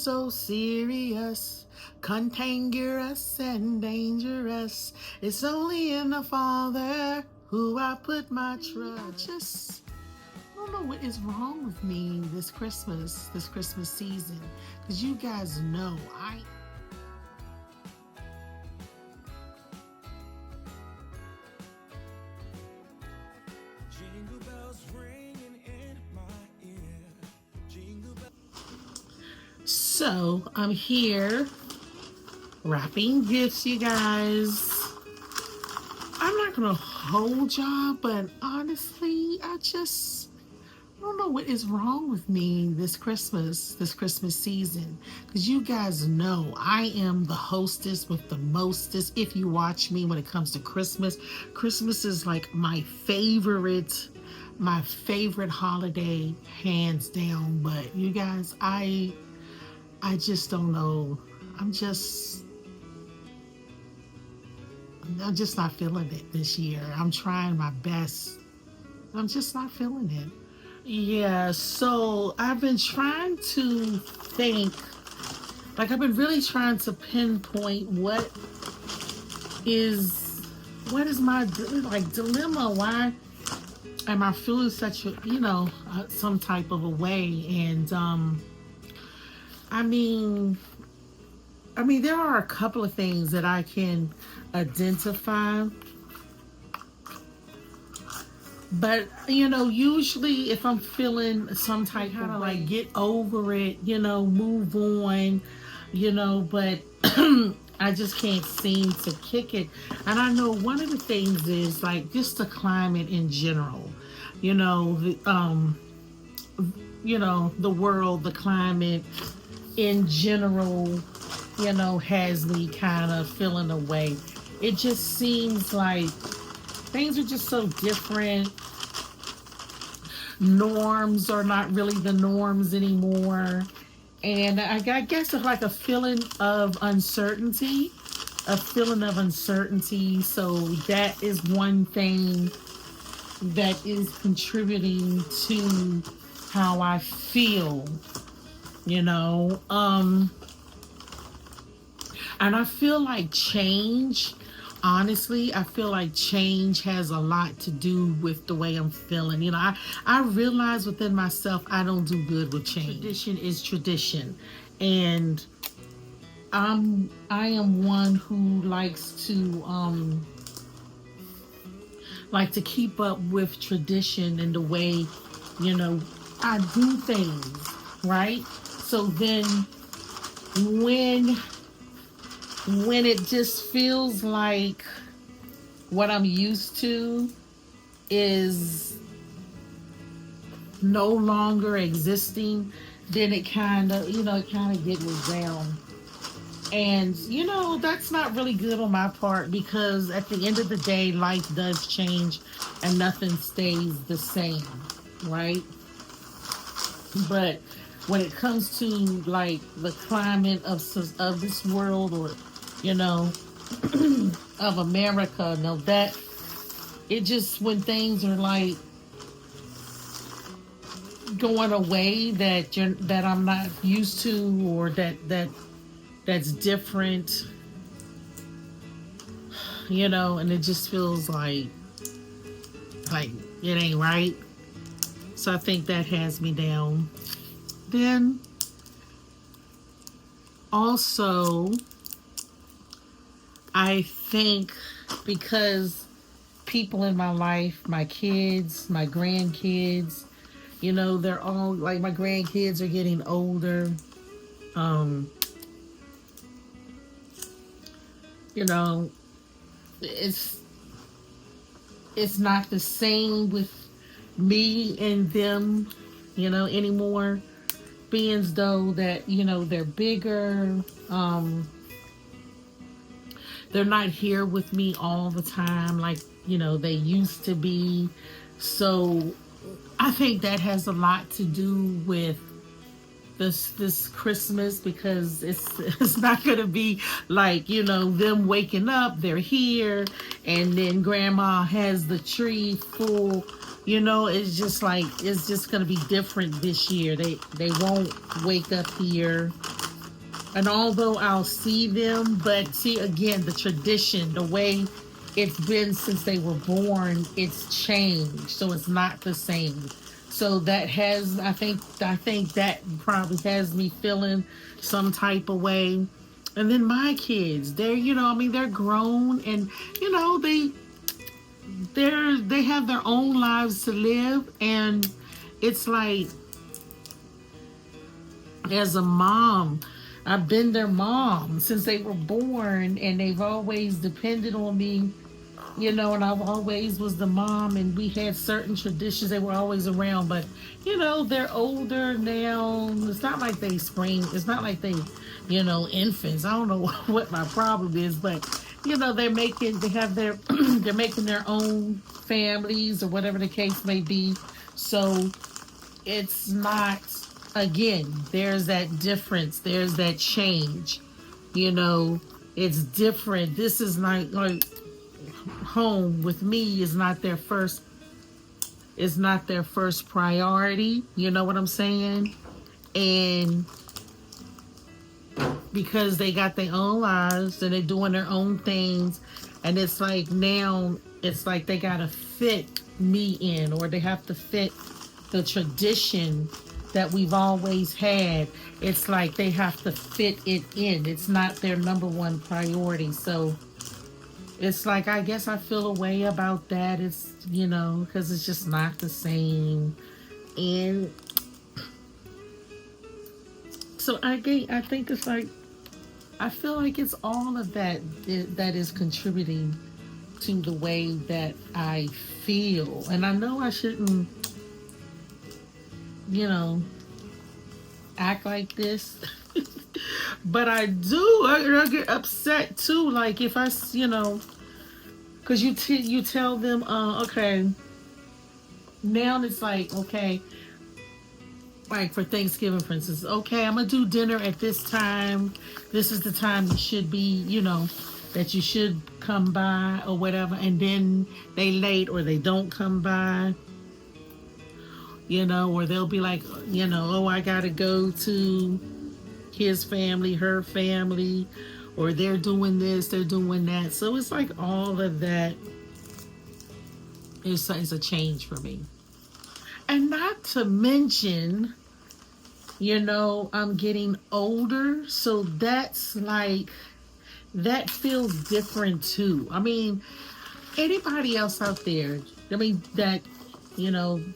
so serious, cantankerous and dangerous. It's only in the Father who I put my trust. I don't know what is wrong with me this Christmas season, because you guys know Jingle bells ringing in my ear. Jingle bells. So I'm here wrapping gifts, you guys. I'm not gonna hold y'all, but honestly, I don't know what is wrong with me this Christmas season, because you guys know I am the hostess with the mostest. If you watch me when it comes to Christmas is like my favorite holiday, hands down. But you guys, I just don't know. I'm just not feeling it this year. I'm trying my best. I'm just not feeling it. Yeah, so I've been trying to think, like I've been really trying to pinpoint what is my like dilemma. Why am I feeling such a, some type of a way? And I mean, there are a couple of things that I can identify. But, usually if I'm feeling some type of like get over it, move on, but I just can't seem to kick it. And I know one of the things is like just the climate in general, the world, the climate in general, has me kind of feeling away. It just seems like things are just so different. Norms are not really the norms anymore. And I guess it's like a feeling of uncertainty. So that is one thing that is contributing to how I feel, and I feel like change. Honestly, I feel like change has a lot to do with the way I'm feeling. I realize within myself I don't do good with change. Tradition is tradition. And I am one who likes to keep up with tradition and the way, I do things, right? So then when it just feels like what I'm used to is no longer existing, then it kind of gets me down. And, that's not really good on my part, because at the end of the day, life does change and nothing stays the same, right? But when it comes to like the climate of this world, or of America, that it just, when things are like going away that I'm not used to, or that's different, and it just feels like it ain't right. So I think that has me down. Then also, I think because people in my life, my kids, my grandkids, they're all like, my grandkids are getting older. It's not the same with me and them, anymore. Being as though that, they're bigger, they're not here with me all the time like, they used to be. So I think that has a lot to do with this Christmas, because it's not going to be like, them waking up, they're here, and then grandma has the tree full. It's just like, it's just going to be different this year. They won't wake up here And although I'll see them, but see again, the tradition, the way it's been since they were born, it's changed. So it's not the same. So that has, I think that probably has me feeling some type of way. And then my kids, they're, I mean, they're grown, and they have their own lives to live, and it's like, as a mom, I've been their mom since they were born, and they've always depended on me, and I've always was the mom, and we had certain traditions. They were always around, but they're older now. It's not like they scream. It's not like infants. I don't know what my problem is, but they have their, they're making their own families or whatever the case may be. So it's not, again, there's that difference, there's that change, it's different. This is not like home with me is not their first priority, you know what I'm saying? And because they got their own lives and they're doing their own things, and it's like now it's like they gotta fit me in, or they have to fit the tradition that we've always had. It's like they have to fit it in. It's not their number one priority. So it's like, I guess I feel a way about that. It's, because it's just not the same. And so I think it's like, I feel like it's all of that that is contributing to the way that I feel. And I know I shouldn't, act like this. But I do. I get upset too. Like if I, because you tell them, okay, now it's like, okay, like for Thanksgiving, for instance, okay, I'm gonna do dinner at this time. This is the time you should be, that you should come by or whatever. And then they late, or they don't come by. Or they'll be like, oh, I gotta go to his family, her family, or they're doing this, they're doing that. So it's like all of that is a change for me. And not to mention, I'm getting older, so that's like, that feels different too. I mean, anybody else out there, that,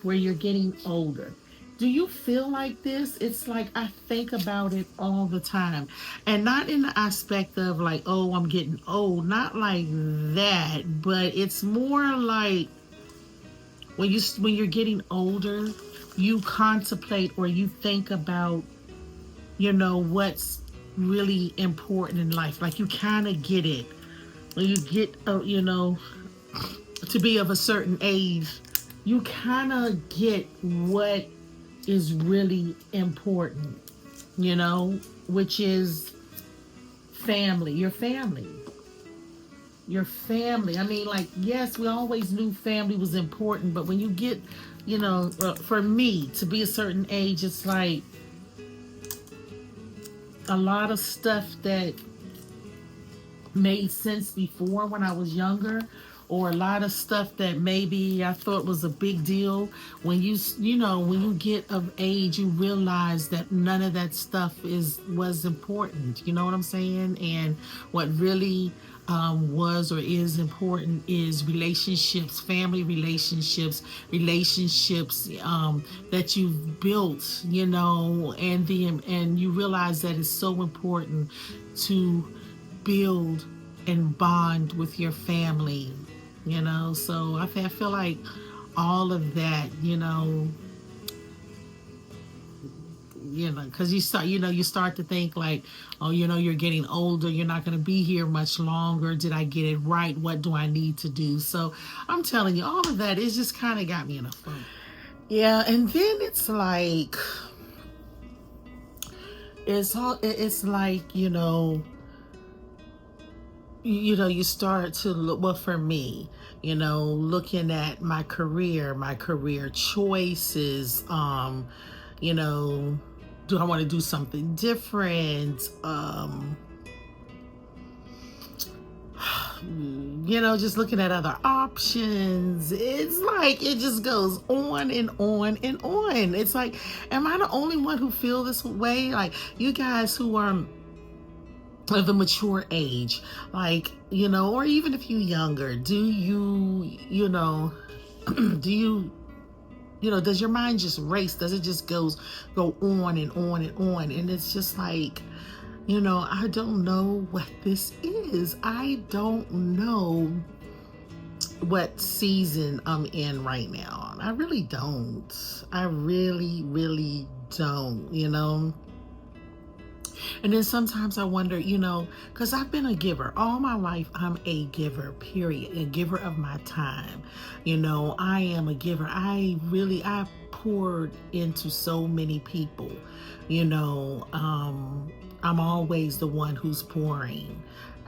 where you're getting older, do you feel like this? It's like, I think about it all the time. And not in the aspect of like, oh, I'm getting old. Not like that. But it's more like when you're getting older, you contemplate, or you think about, what's really important in life. Like you kind of get it. When you get, to be of a certain age, you kind of get what is really important, which is family, your family. Your family. I mean, like, yes, we always knew family was important, but when you get, for me, to be a certain age, it's like a lot of stuff that made sense before when I was younger, or a lot of stuff that maybe I thought was a big deal. When when you get of age, you realize that none of that stuff was important. You know what I'm saying? And what really was or is important is relationships, family relationships, that you've built, and you realize that it's so important to build and bond with your family, so I feel like all of that, because you start to think like, oh, you're getting older, you're not going to be here much longer. Did I get it right? What do I need to do? So I'm telling you, all of that is just kind of got me in a funk. Yeah, and then it's like, it's like, you start to look, well, for me, looking at my career choices, you know, do I want to do something different? You know, just looking at other options. It's like it just goes on and on and on. It's like, am I the only one who feel this way? Like, you guys who are of the mature age, like, you know, or even if you're younger, do you, you know, do you know, does your mind just race? Does it just go on and on and on? And it's just like, you know, I don't know what this is. I don't know what season I'm in right now. I really don't. I really, really don't, you know? And then sometimes I wonder, you know, because I've been a giver. All my life, I'm a giver, period. A giver of my time. You know, I am a giver. I poured into so many people. You know, I'm always the one who's pouring.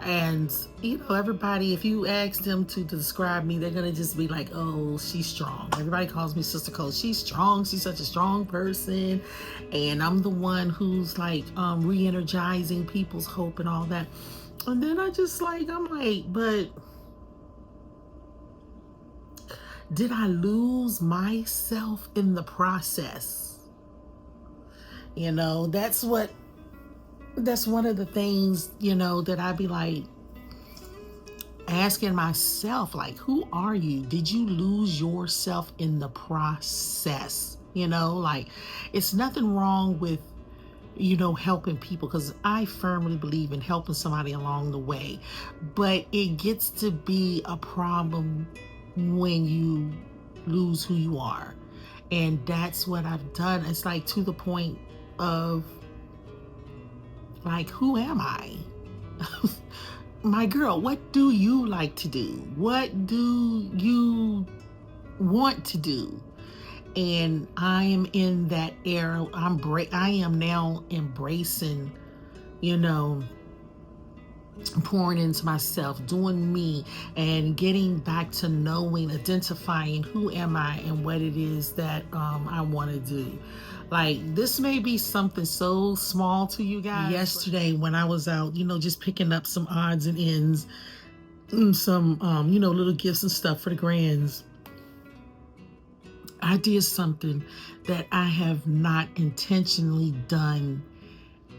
And, you know, everybody, if you ask them to describe me, they're going to just be like, oh, she's strong. Everybody calls me Sister Cole. She's strong. She's such a strong person. And I'm the one who's like re-energizing people's hope and all that. And then I'm like, but did I lose myself in the process? You know, that's one of the things, you know, that I'd be like asking myself, like, who are you? Did you lose yourself in the process? You know, like, it's nothing wrong with, you know, helping people, because I firmly believe in helping somebody along the way. But it gets to be a problem when you lose who you are. And that's what I've done. It's like to the point of, like, who am I? My girl, what do you like to do? What do you want to do? And I am in that era. I am now embracing, you know, pouring into myself, doing me, and getting back to knowing, identifying who am I and what it is that I want to do. Like, this may be something so small to you guys. Yesterday, when I was out, you know, just picking up some odds and ends, some, you know, little gifts and stuff for the grands, I did something that I have not intentionally done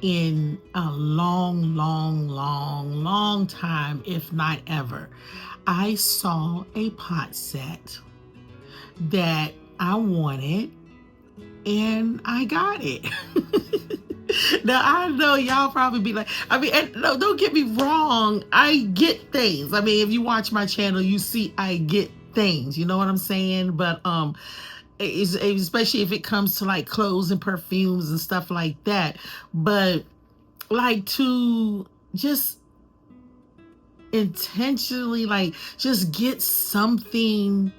in a long, long, long, long time, if not ever. I saw a pot set that I wanted, and I got it. Now, I know y'all probably be like, I mean, and no, don't get me wrong, I get things. I mean, if you watch my channel, you see I get things, you know what I'm saying? But especially if it comes to like clothes and perfumes and stuff like that. But like, to just intentionally, like, just get something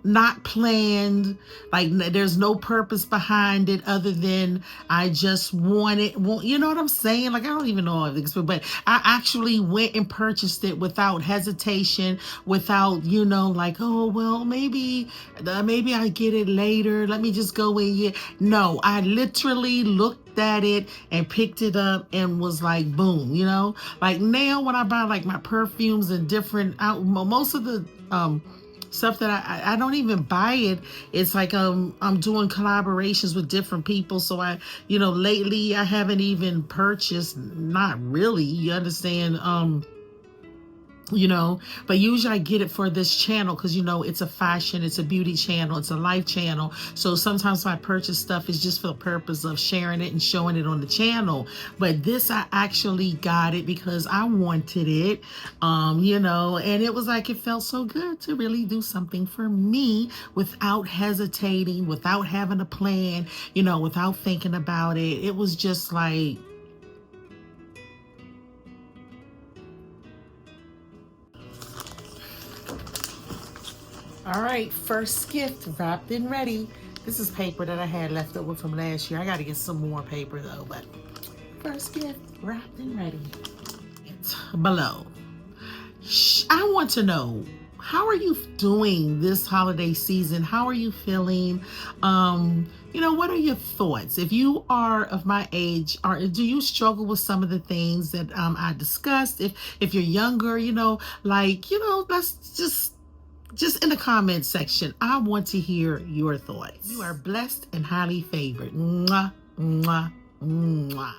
not planned, like there's no purpose behind it other than I just want it. Well, you know what I'm saying? Like, I don't even know if it's, but I actually went and purchased it without hesitation, without, you know, like, oh, well, maybe I get it later. Let me just go in here. No, I literally looked at it and picked it up and was like, boom, you know? Like, now when I buy like my perfumes and different, most of the stuff that I don't even buy it. It's like I'm doing collaborations with different people. So I, you know, lately I haven't even purchased, not really, you understand, you know, but usually I get it for this channel because, you know, it's a fashion, it's a beauty channel, it's a life channel. So sometimes my purchase stuff is just for the purpose of sharing it and showing it on the channel. But this, I actually got it because I wanted it, you know, and it was like, it felt so good to really do something for me without hesitating, without having a plan, you know, without thinking about it. It was just like, all right, first gift wrapped and ready. This is paper that I had left over from last year. I got to get some more paper though, but first gift wrapped and ready. It's below. I want to know, how are you doing this holiday season? How are you feeling? What are your thoughts? If you are of my age, do you struggle with some of the things that I discussed? If you're younger, let's just in the comment section. I want to hear your thoughts. You are blessed and highly favored. Mwah, mwah, mwah.